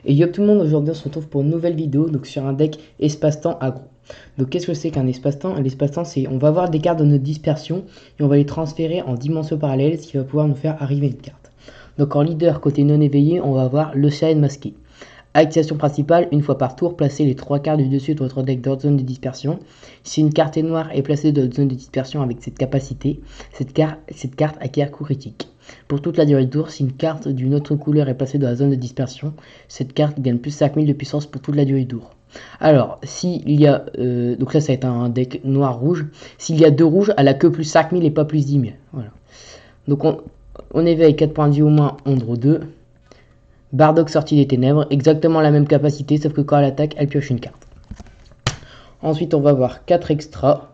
Et yo tout le monde, aujourd'hui on se retrouve pour une nouvelle vidéo donc sur un deck espace-temps aggro. Donc qu'est-ce que c'est qu'un espace-temps? L'espace-temps c'est on va avoir des cartes de notre dispersion et on va les transférer en dimension parallèle, ce qui va pouvoir nous faire arriver une carte. Donc en leader côté non éveillé, on va avoir l'Océan masqué. Activation principale, une fois par tour, placez les 3 cartes du dessus de votre deck dans votre zone de dispersion. Si une carte est noire est placée dans votre zone de dispersion avec cette capacité, cette carte acquiert coup critique. Pour toute la durée du tour, si une carte d'une autre couleur est placée dans la zone de dispersion, cette carte gagne plus 5000 de puissance pour toute la durée du tour. Alors, s'il y a... donc là, ça va être un deck noir-rouge. S'il y a 2 rouges, elle a que plus 5000 et pas plus 10 000. Voilà. Donc on éveille 4 points de vie au moins, on draw 2. Bardock sortie des ténèbres, exactement la même capacité, sauf que quand elle attaque, elle pioche une carte. Ensuite, on va avoir 4 extras.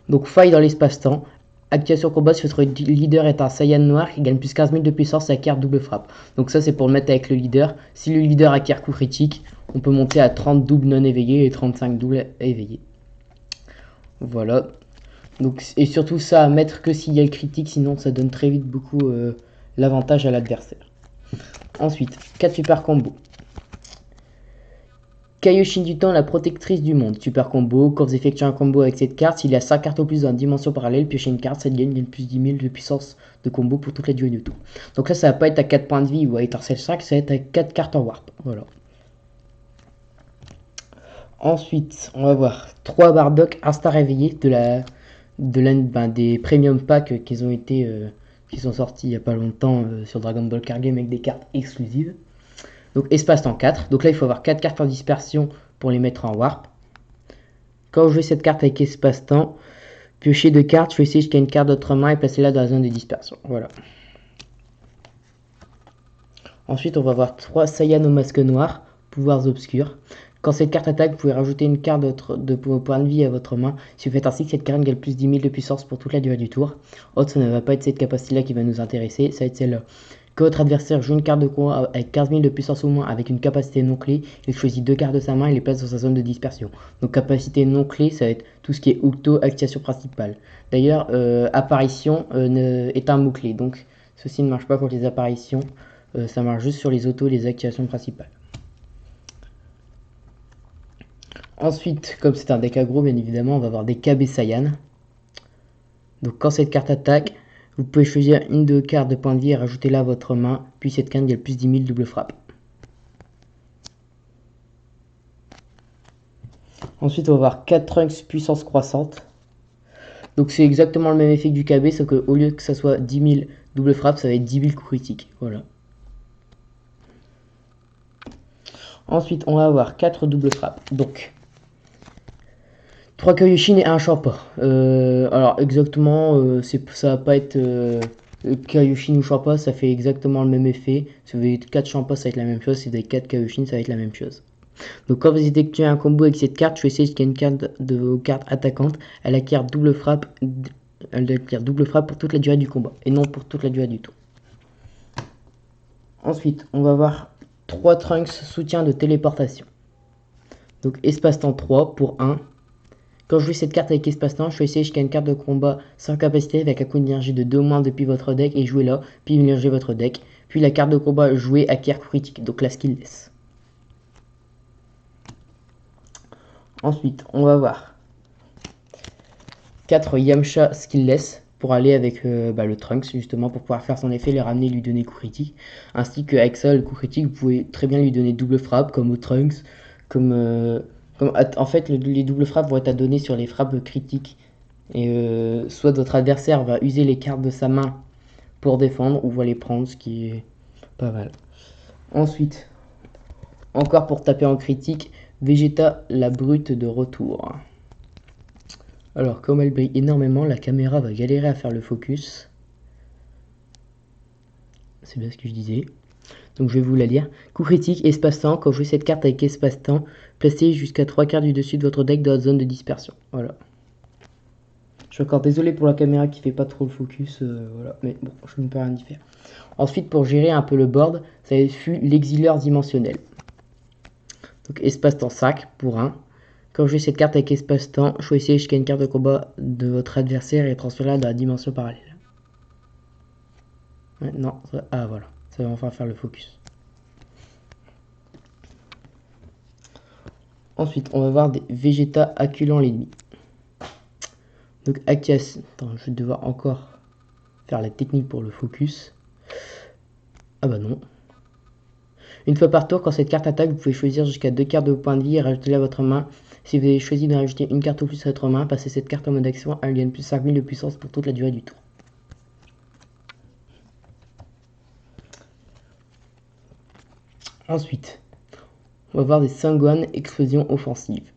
Donc, faille dans l'espace-temps. Activation combat, si votre leader est un Saiyan noir qui gagne plus 15 000 de puissance, ça acquiert double frappe. Donc ça, c'est pour le mettre avec le leader. Si le leader acquiert coup critique, on peut monter à 30 doubles non éveillés et 35 doubles éveillés. Voilà. Donc, et surtout ça à mettre que s'il y a le critique, sinon ça donne très vite beaucoup l'avantage à l'adversaire. Ensuite, 4 super combos. Kaioshin du temps, la protectrice du monde. Super combo. Quand vous effectuez un combo avec cette carte, s'il y a 5 cartes au plus dans une dimension parallèle, piochez une carte, cette gagne plus 10 000 de puissance de combo pour toute la durée du tour. Donc là, ça va pas être à 4 points de vie ou à étincelle 5, ça va être à 4 cartes en warp. Voilà. Ensuite, on va voir 3 Bardock Insta réveillés des premium packs qui sont sortis il n'y a pas longtemps sur Dragon Ball Card Game avec des cartes exclusives. Donc espace-temps 4. Donc là, il faut avoir 4 cartes en dispersion pour les mettre en warp. Quand vous jouez cette carte avec espace-temps, piochez 2 cartes, choisissez jusqu'à une carte d'autre main et placez-la dans la zone de dispersion. Voilà. Ensuite, on va avoir 3 Saiyan au masque noir, pouvoirs obscurs. Quand cette carte attaque, vous pouvez rajouter une carte de point de vie à votre main. Si vous faites ainsi, cette carte gagne plus 10 000 de puissance pour toute la durée du tour. Autre, ça ne va pas être cette capacité-là qui va nous intéresser, ça va être celle-là. Quand votre adversaire joue une carte de combat avec 15 000 de puissance ou moins avec une capacité non clé, il choisit 2 cartes de sa main et les place dans sa zone de dispersion. Donc capacité non clé, ça va être tout ce qui est Octo, activation principale. D'ailleurs, apparition est un mot-clé, donc ceci ne marche pas pour les apparitions, ça marche juste sur les autos et les activations principales. Ensuite, comme c'est un deck aggro, bien évidemment, on va avoir des KB Saiyan. Donc quand cette carte attaque, vous pouvez choisir une de cartes de points de vie et rajouter là à votre main, puis cette carte gagne plus 10 000 double frappe. Ensuite, on va avoir 4 Trunks puissance croissante. Donc c'est exactement le même effet que du KB, sauf qu'au lieu que ça soit 10 000 double frappe, ça va être 10 000 coups critiques. Voilà. Ensuite, on va avoir 4 double frappes. Donc 3 Kaioshin et 1 Champa. Alors exactement, ça va pas être Kaioshin ou Champa, ça fait exactement le même effet. Si vous avez 4 Champa, ça va être la même chose. Si vous avez 4 Kaioshin, ça va être la même chose. Donc quand vous effectuez un combo avec cette carte, choisissez jusqu'à une carte de vos cartes attaquantes. Elle acquiert double frappe pour toute la durée du combat et non pour toute la durée du tour. Ensuite, on va voir 3 Trunks soutien de téléportation. Donc espace-temps 3 pour 1. Quand je joue cette carte avec espace-temps, choisissez jusqu'à une carte de combat sans capacité avec un coût d'énergie de 2 moins depuis votre deck et jouez-la, puis énergez votre deck. Puis la carte de combat jouée acquiert coup critique, donc la skillless. Ensuite, on va voir 4 Yamcha skillless pour aller avec le Trunks, justement, pour pouvoir faire son effet, les ramener, lui donner coup critique. Ainsi qu'avec ça, le coup critique, vous pouvez très bien lui donner double frappe, comme au Trunks, en fait, les doubles frappes vont être à donner sur les frappes critiques. Et soit votre adversaire va user les cartes de sa main pour défendre, ou va les prendre, ce qui est pas mal. Ensuite, encore pour taper en critique, Vegeta la brute de retour. Alors, comme elle brille énormément, la caméra va galérer à faire le focus. C'est bien ce que je disais. Donc je vais vous la lire. Coup critique, espace-temps. Quand vous jouez cette carte avec espace-temps, placez jusqu'à 3 cartes du dessus de votre deck dans la zone de dispersion. Voilà. Je suis encore désolé pour la caméra qui fait pas trop le focus. Voilà. Mais bon, je ne peux rien y faire. Ensuite, pour gérer un peu le board, ça fut l'exileur dimensionnel. Donc espace-temps 5 pour 1. Quand vous jouez cette carte avec espace-temps, choisissez jusqu'à une carte de combat de votre adversaire et transférez-la dans la dimension parallèle. Ouais, non, ah voilà, ça va enfin faire le focus. Ensuite, on va voir des Vegeta acculant l'ennemi. Donc Akias, attends, je vais devoir encore faire la technique pour le focus. Ah bah non. Une fois par tour, quand cette carte attaque, vous pouvez choisir jusqu'à 2 cartes de points de vie et rajouter-les à votre main. Si vous avez choisi de rajouter une carte ou plus à votre main, passez cette carte en mode action, elle gagne plus 5000 de puissance pour toute la durée du tour. Ensuite, on va voir des Sangohan explosion offensive.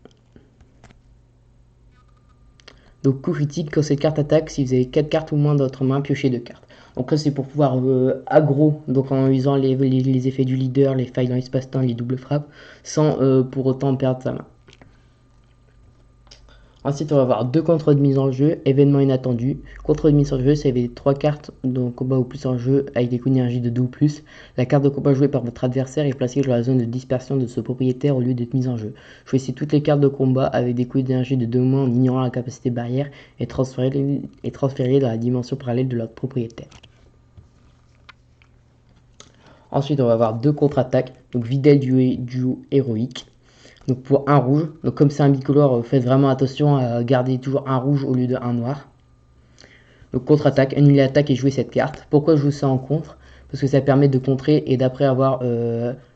Donc coup critique, quand cette carte attaque, si vous avez 4 cartes ou moins dans votre main, piochez 2 cartes. Donc là c'est pour pouvoir aggro, donc en usant les effets du leader, les failles dans l'espace-temps, les doubles frappes, sans pour autant perdre sa main. Ensuite on va avoir 2 contres de mise en jeu, événement inattendu. Contre de mise en jeu, ça avait 3 cartes de combat ou plus en jeu avec des coups d'énergie de 2 ou plus. La carte de combat jouée par votre adversaire est placée dans la zone de dispersion de ce propriétaire au lieu d'être mise en jeu. Choisissez toutes les cartes de combat avec des coups d'énergie de 2 ou moins en ignorant la capacité barrière et transférez-les dans la dimension parallèle de leur propriétaire. Ensuite on va avoir 2 contre-attaques, donc Videl duo héroïque. Donc pour un rouge, donc comme c'est un bicolore, faites vraiment attention à garder toujours un rouge au lieu d'un noir. Donc contre-attaque, annuler l'attaque et jouer cette carte. Pourquoi je joue ça en contre? Parce que ça permet de contrer et d'après avoir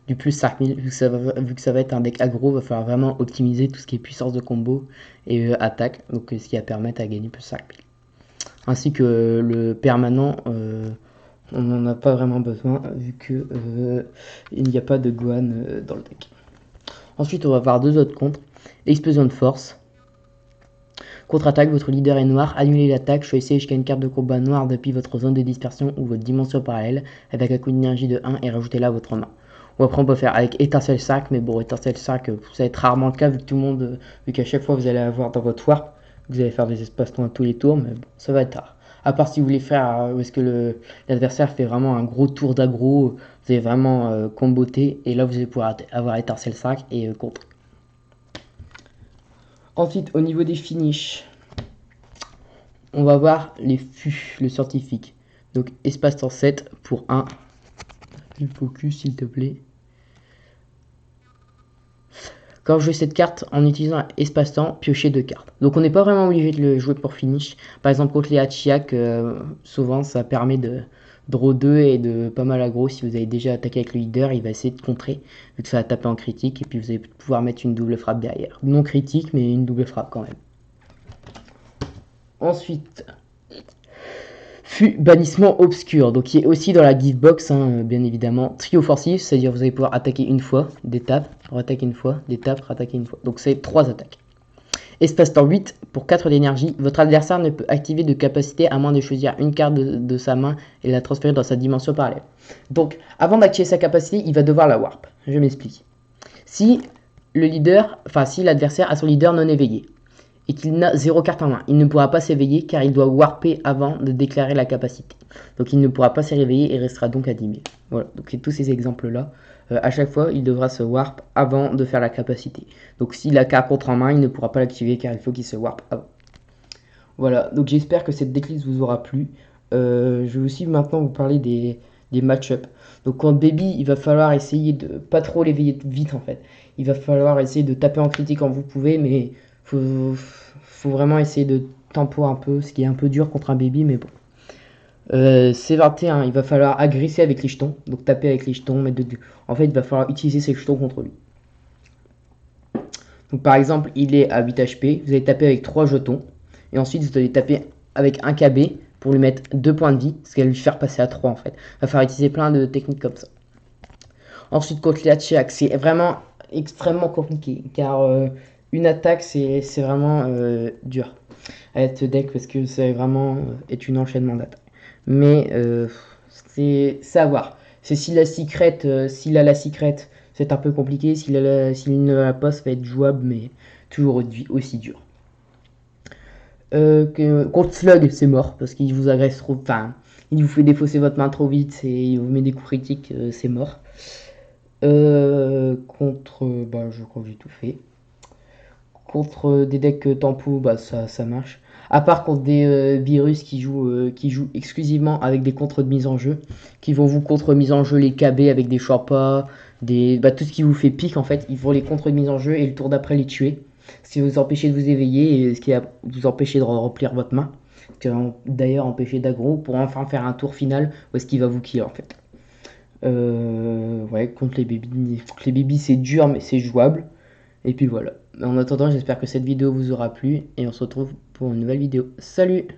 du plus 5000, vu que ça va être un deck aggro, il va falloir vraiment optimiser tout ce qui est puissance de combo et attaque, donc ce qui va permettre à gagner plus 5000. Ainsi que le permanent, on n'en a pas vraiment besoin vu que il n'y a pas de Gohan dans le deck. Ensuite, on va voir 2 autres contres. Explosion de force. Contre-attaque, votre leader est noir. Annulez l'attaque. Choisissez jusqu'à une carte de combat noire depuis votre zone de dispersion ou votre dimension parallèle avec un coup d'énergie de 1 et rajoutez-la à votre main. Ou après, on peut faire avec étincelle 5, mais bon, étincelle 5, ça va être rarement le cas vu que tout le monde, vu qu'à chaque fois vous allez avoir dans votre warp, vous allez faire des espaces-temps à tous les tours, mais bon, ça va être tard. À part si vous voulez faire où est-ce que l'adversaire fait vraiment un gros tour d'aggro, vous allez vraiment comboter et là vous allez pouvoir avoir étincelle 5 et contre. Ensuite au niveau des finishes, on va voir les FU, le scientifique. Donc espace-temps 7 pour 1. Le focus s'il te plaît. Quand je joue cette carte en utilisant espace-temps, piocher 2 cartes. Donc on n'est pas vraiment obligé de le jouer pour finish. Par exemple contre les Hachiak, souvent ça permet de draw 2 et de pas mal aggro. Si vous avez déjà attaqué avec le leader, il va essayer de contrer, vu que ça va taper en critique. Et puis vous allez pouvoir mettre une double frappe derrière. Non critique, mais une double frappe quand même. Ensuite, FU bannissement obscur, donc qui est aussi dans la gift box, hein, bien évidemment. Trio offensif, c'est-à-dire vous allez pouvoir attaquer une fois, d'étape, attaquer une fois, d'étape, attaquer une fois. Donc c'est 3 attaques. Espace-temps 8 pour 4 d'énergie. Votre adversaire ne peut activer de capacité à moins de choisir une carte de sa main et la transférer dans sa dimension parallèle. Donc avant d'activer sa capacité, il va devoir la warp. Je m'explique. Si le leader, enfin si l'adversaire a son leader non éveillé et qu'il n'a 0 carte en main, il ne pourra pas s'éveiller car il doit warper avant de déclarer la capacité. Donc il ne pourra pas se réveiller et restera donc à 10 000. Voilà, donc c'est tous ces exemples-là. À chaque fois, il devra se warp avant de faire la capacité. Donc s'il a qu'un contre en main, il ne pourra pas l'activer car il faut qu'il se warp avant. Voilà, donc j'espère que cette decklist vous aura plu. Je vais aussi maintenant vous parler des match-up. Donc contre Baby, il va falloir essayer de pas trop l'éveiller vite en fait. Il va falloir essayer de taper en critique quand vous pouvez, mais faut vraiment essayer de tempo un peu, ce qui est un peu dur contre un Baby, mais bon. C21, il va falloir agresser avec les jetons, donc taper avec les jetons, en fait il va falloir utiliser ces jetons contre lui. Donc par exemple il est à 8 HP, vous allez taper avec 3 jetons, et ensuite vous allez taper avec un KB pour lui mettre 2 points de vie, ce qui va lui faire passer à 3 en fait. Il va falloir utiliser plein de techniques comme ça. Ensuite contre les Hachiak, c'est vraiment extrêmement compliqué, car une attaque c'est vraiment dur à être deck, parce que c'est vraiment est une enchaînement d'attaques. Mais c'est à voir. C'est s'il a la secret, c'est un peu compliqué. S'il ne l'a pas, ça va être jouable, mais toujours aussi dur. Contre Slug, c'est mort parce qu'il vous agresse trop. Enfin, il vous fait défausser votre main trop vite et il vous met des coups critiques, c'est mort. Contre, je crois que j'ai tout fait. Contre des decks tempo, ça marche. À part contre des virus qui jouent exclusivement avec des contres de mise en jeu, qui vont vous contre mise en jeu les KB avec des Shorpa, tout ce qui vous fait pique en fait, il faut les contre-mises en jeu et le tour d'après les tuer. Ce qui va vous empêcher de vous éveiller et ce qui va vous empêcher de remplir votre main. Ce qui va d'ailleurs empêcher d'aggro pour enfin faire un tour final où est-ce qu'il va vous kill en fait. Ouais, contre les bébés c'est dur mais c'est jouable. Et puis voilà. En attendant, j'espère que cette vidéo vous aura plu et on se retrouve pour une nouvelle vidéo. Salut!